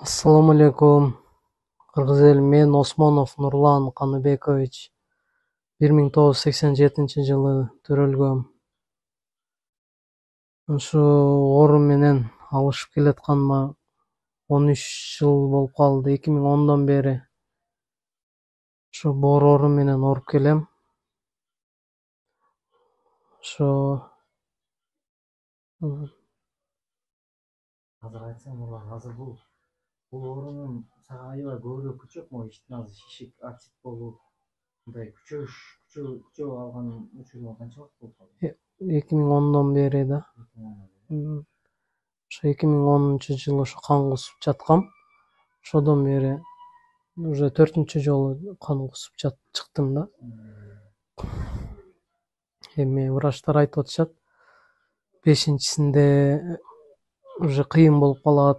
Assalamu alaikum. Кыргыз эли, мен Осмонов Нурлан Каныбекович. 1987-жылы төрөлгөм. Ошо орун менен алышып келатканыма 13 жыл болуп калды. 2010 бери ошо боор орун менен ооруп келем. Ошо Азыр айтсам болот. Азыр бул оорунун сага аябай көбүрөөк күчөп, могу иштин азыр шишик, артит болуп, мындай күчөп алган учурума канча убакыт болуп калды? 2010 бери да. Ошо 2010-жылы ошо кан кусуп жаткам. Ошодон бери уже 4-чү жолу кан кусуп чыктым да. Эми врачтар айтып атышат, 5-синде уже кыйын болуп калат,